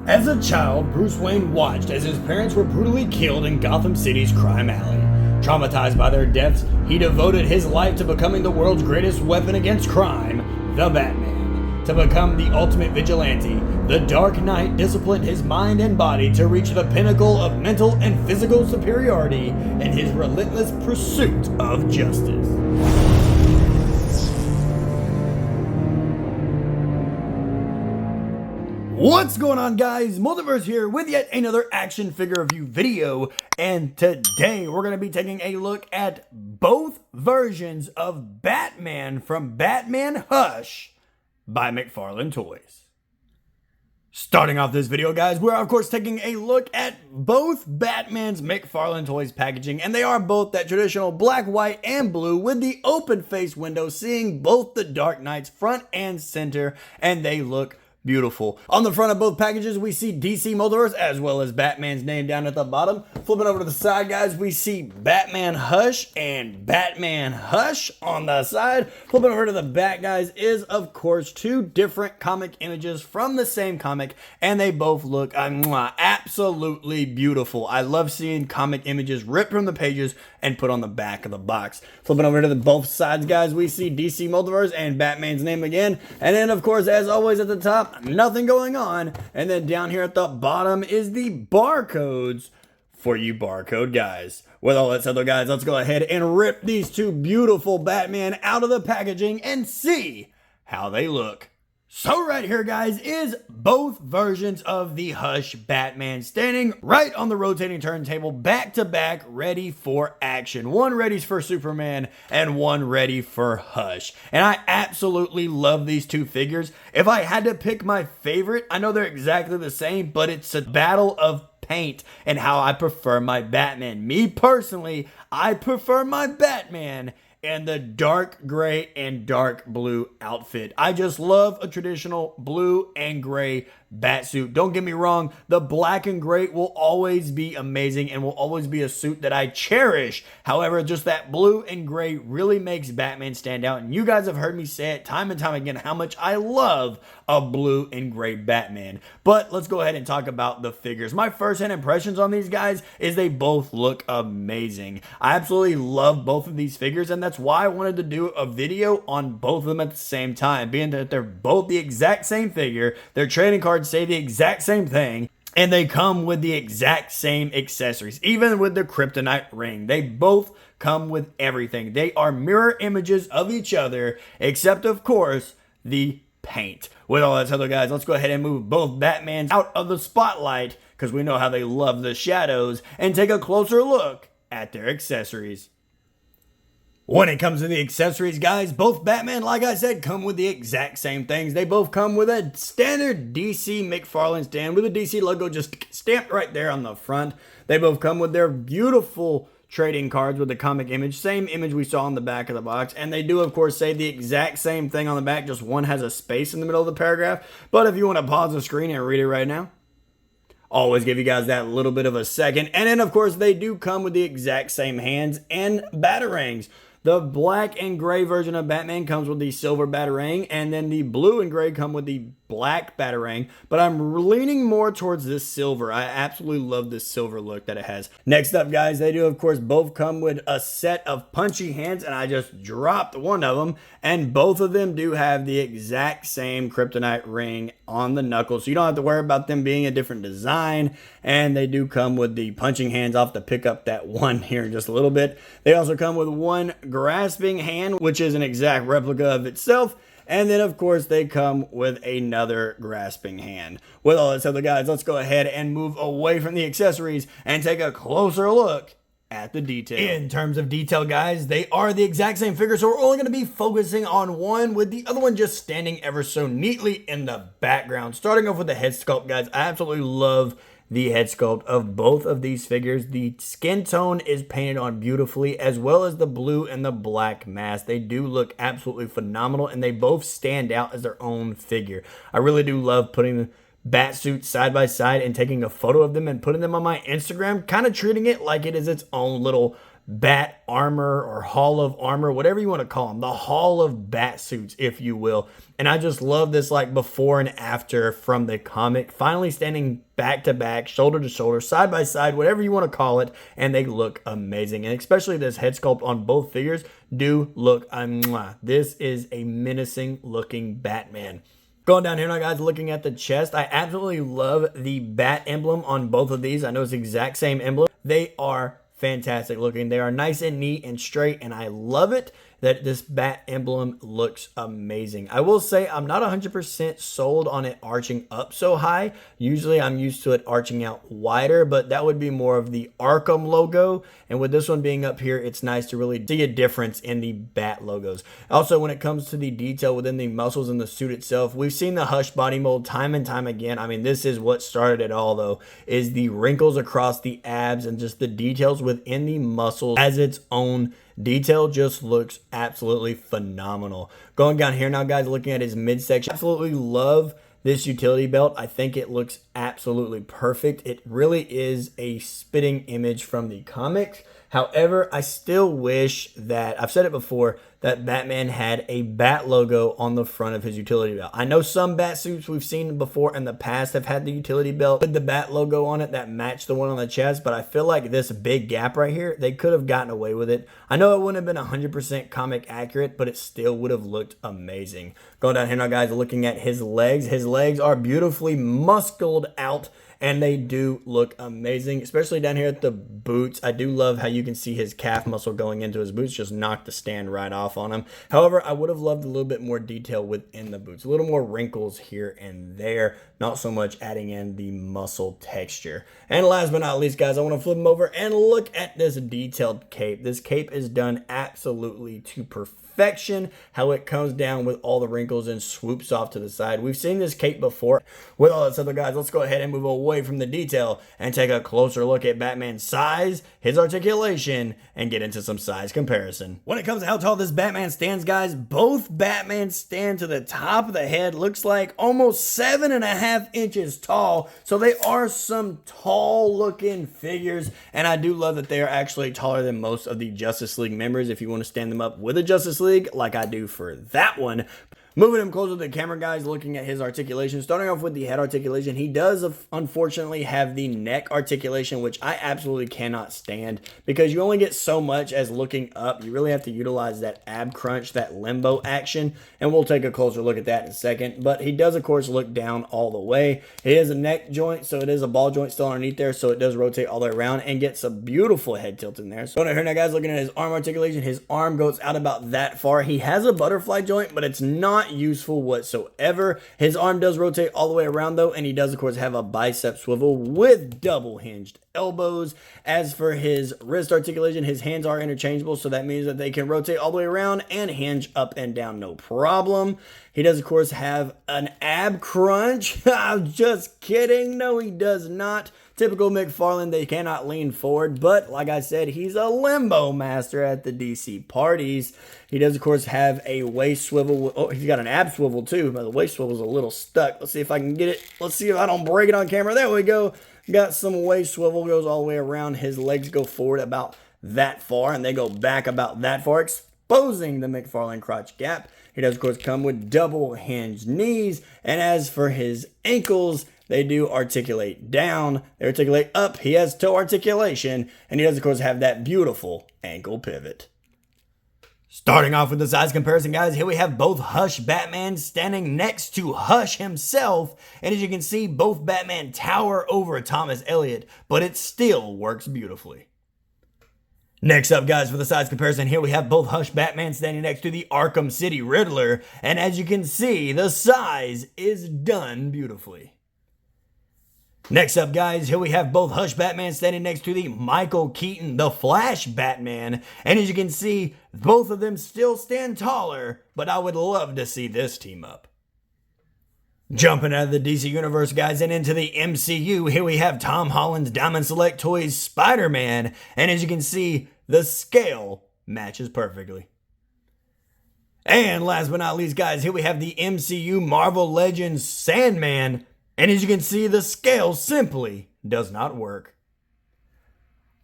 As a child, Bruce Wayne watched as his parents were brutally killed in Gotham City's crime alley. Traumatized by their deaths, he devoted his life to becoming the world's greatest weapon against crime, the Batman. To become the ultimate vigilante, the Dark Knight disciplined his mind and body to reach the pinnacle of mental and physical superiority in his relentless pursuit of justice. What's going on, guys? Multiverse here with yet another action figure review video, and today we're going to be taking a look at both versions of Batman from Batman Hush by Mcfarlane Toys. Starting off this video, guys, we're of course taking a look at both Batman's Mcfarlane Toys packaging, and they are both that traditional black, white, and blue with the open face window, seeing both the Dark Knights front and center, and they look beautiful. On the front of both packages, we see DC Multiverse as well as Batman's name down at the bottom. Flipping over to the side, guys, we see Batman Hush and Batman Hush on the side. Flipping over to the back, guys, is of course two different comic images from the same comic, and they both look absolutely beautiful. I love seeing comic images ripped from the pages and put on the back of the box. Flipping over to both sides, guys, we see DC Multiverse and Batman's name again, and then of course, as always, at the top, nothing going on, and then down here at the bottom is the barcodes for you barcode guys. With all that said though, guys, let's go ahead and rip these two beautiful Batman out of the packaging and see how they look. So right here, guys, is both versions of the Hush Batman standing right on the rotating turntable, back to back, ready for action. One ready for Superman and one ready for Hush. And I absolutely love these two figures. If I had to pick my favorite, I know they're exactly the same, but it's a battle of paint and how I prefer my Batman. Me personally, I prefer my Batman and the dark gray and dark blue outfit. I just love a traditional blue and gray batsuit. Don't get me wrong, the black and gray will always be amazing and will always be a suit that I cherish. However, just that blue and gray really makes Batman stand out, and you guys have heard me say it time and time again how much I love a blue and gray Batman. But let's go ahead and talk about the figures. My first-hand impressions on these guys is they both look amazing. I absolutely love both of these figures, and that's why I wanted to do a video on both of them at the same time, being that they're both the exact same figure, their trading cards say the exact same thing, and they come with the exact same accessories. Even with the kryptonite ring, they both come with everything. They are mirror images of each other, except of course the paint. With all that said, guys, let's go ahead and move both Batmans out of the spotlight, because we know how they love the shadows, and take a closer look at their accessories. When it comes to the accessories, guys, both Batman, like I said, come with the exact same things. They both come with a standard DC Mcfarlane stand with a DC logo just stamped right there on the front. They both come with their beautiful trading cards with the comic image, same image we saw on the back of the box, and they do of course say the exact same thing on the back, just one has a space in the middle of the paragraph. But if you want to pause the screen and read it right now, always give you guys that little bit of a second. And then of course they do come with the exact same hands and batarangs. The black and gray version of Batman comes with the silver batarang, and then the blue and gray come with the black batarang, but I'm leaning more towards this silver. I absolutely love this silver look that it has. Next up, guys, they do of course both come with a set of punchy hands, and I just dropped one of them, and both of them do have the exact same kryptonite ring on the knuckles, so you don't have to worry about them being a different design. And they do come with the punching hands. I'll have to pick up that one here in just a little bit. They also come with one grasping hand, which is an exact replica of itself. And then, of course, they come with another grasping hand. With all that said, guys, let's go ahead and move away from the accessories and take a closer look at the detail. In terms of detail, guys, they are the exact same figure, so we're only going to be focusing on one, with the other one just standing ever so neatly in the background. Starting off with the head sculpt, guys, I absolutely love the head sculpt of both of these figures. The skin tone is painted on beautifully, as well as the blue and the black mask. They do look absolutely phenomenal, and they both stand out as their own figure. I really do love putting the bat suits side by side and taking a photo of them and putting them on my Instagram, kind of treating it like it is its own little bat armor or hall of armor, whatever you want to call them, the hall of bat suits, if you will. And I just love this like before and after from the comic, finally standing back to back, shoulder to shoulder, side by side, whatever you want to call it, and they look amazing. And especially this head sculpt on both figures do look, this is a menacing looking Batman. Going down here now, guys, looking at the chest, I absolutely love the bat emblem on both of these. I know it's the exact same emblem. They are fantastic looking. They are nice and neat and straight, and I love it that this bat emblem looks amazing. I will say I'm not 100% sold on it arching up so high. Usually I'm used to it arching out wider, but that would be more of the Arkham logo. And with this one being up here, it's nice to really see a difference in the bat logos. Also, when it comes to the detail within the muscles in the suit itself, we've seen the Hush body mold time and time again. I mean, this is what started it all, though, is the wrinkles across the abs and just the details within the muscles as its own detail just looks absolutely phenomenal. Going down here now, guys, looking at his midsection, absolutely love this utility belt. I think it looks absolutely perfect. It really is a spitting image from the comics. However, I still wish that, I've said it before, that Batman had a bat logo on the front of his utility belt. I know some bat suits we've seen before in the past have had the utility belt with the bat logo on it that matched the one on the chest, but I feel like this big gap right here, they could have gotten away with it. I know it wouldn't have been 100% comic accurate, but it still would have looked amazing. Going down here now, guys, looking at his legs. His legs are beautifully muscled out, and they do look amazing, especially down here at the boots. I do love how you can see his calf muscle going into his boots, just knocked the stand right off on him. However, I would have loved a little bit more detail within the boots, a little more wrinkles here and there, not so much adding in the muscle texture. And last but not least, guys, I want to flip him over and look at this detailed cape. This cape is done absolutely to perfection, how it comes down with all the wrinkles and swoops off to the side. We've seen this cape before. With all that said, guys, let's go ahead and move away from the detail and take a closer look at Batman's size, his articulation, and get into some size comparison. When it comes to how tall this Batman stands, guys, both Batman stand to the top of the head, looks like almost 7.5 inches tall. So they are some tall looking figures, and I do love that they are actually taller than most of the Justice League members if you want to stand them up with a Justice League like I do for that one. Moving him closer to the camera, guys, looking at his articulation. Starting off with the head articulation, he does unfortunately have the neck articulation, which I absolutely cannot stand because you only get so much as looking up. You really have to utilize that ab crunch, that limbo action, and we'll take a closer look at that in a second. But he does, of course, look down all the way. It is a neck joint, so it is a ball joint still underneath there, so it does rotate all the way around and gets a beautiful head tilt in there. So here now, guys, looking at his arm articulation, his arm goes out about that far. He has a butterfly joint, but it's not useful whatsoever. His arm does rotate all the way around though, and he does of course have a bicep swivel with double hinged elbows. As for his wrist articulation, his hands are interchangeable, so that means that they can rotate all the way around and hinge up and down no problem. He does of course have an ab crunch. I'm just kidding. No, he does not. Typical Mcfarlane, they cannot lean forward, but like I said, he's a limbo master at the DC parties. He does, of course, have a waist swivel. Oh, he's got an ab swivel too, but the waist swivel is a little stuck. Let's see if I can get it. Let's see if I don't break it on camera. There we go. Got some waist swivel, goes all the way around. His legs go forward about that far, and they go back about that far, exposing the Mcfarlane crotch gap. He does, of course, come with double hinged knees, and as for his ankles, they do articulate down, they articulate up. He has toe articulation, and he does, of course, have that beautiful ankle pivot. Starting off with the size comparison, guys, here we have both Hush Batman standing next to Hush himself, and as you can see, both Batman tower over Thomas Elliot, but it still works beautifully. Next up, guys, for the size comparison, here we have both Hush Batman standing next to the Arkham City Riddler, and as you can see, the size is done beautifully. Next up, guys, here we have both Hush Batman standing next to the Michael Keaton, the Flash Batman. And as you can see, both of them still stand taller, but I would love to see this team up. Jumping out of the DC Universe, guys, and into the MCU, here we have Tom Holland's Diamond Select Toys Spider-Man. And as you can see, the scale matches perfectly. And last but not least, guys, here we have the MCU Marvel Legends Sandman. And as you can see, the scale simply does not work.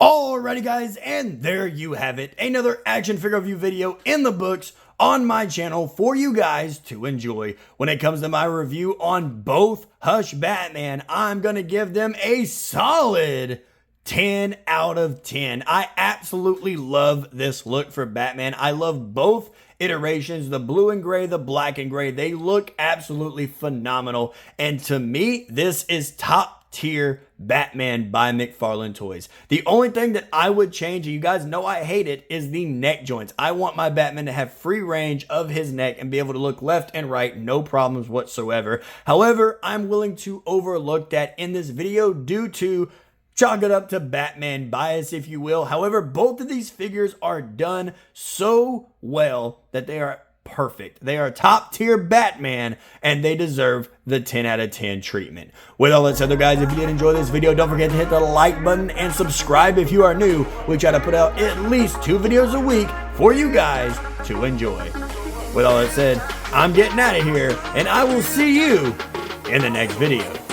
Alrighty guys, and there you have it. Another action figure review video in the books on my channel for you guys to enjoy. When it comes to my review on both Hush Batman, I'm going to give them a solid 10 out of 10. I absolutely love this look for Batman. I love both iterations, the blue and gray, the black and gray. They look absolutely phenomenal. And to me, this is top tier Batman by Mcfarlane Toys. The only thing that I would change, and you guys know I hate it, is the neck joints. I want my Batman to have free range of his neck and be able to look left and right, no problems whatsoever. However, I'm willing to overlook that in this video due to chalk it up to Batman bias, if you will. However, both of these figures are done so well that they are perfect. They are top tier Batman and they deserve the 10 out of 10 treatment. With all that said though guys, if you did enjoy this video, don't forget to hit the like button and subscribe if you are new. We try to put out at least 2 videos a week for you guys to enjoy. With all that said, I'm getting out of here and I will see you in the next video.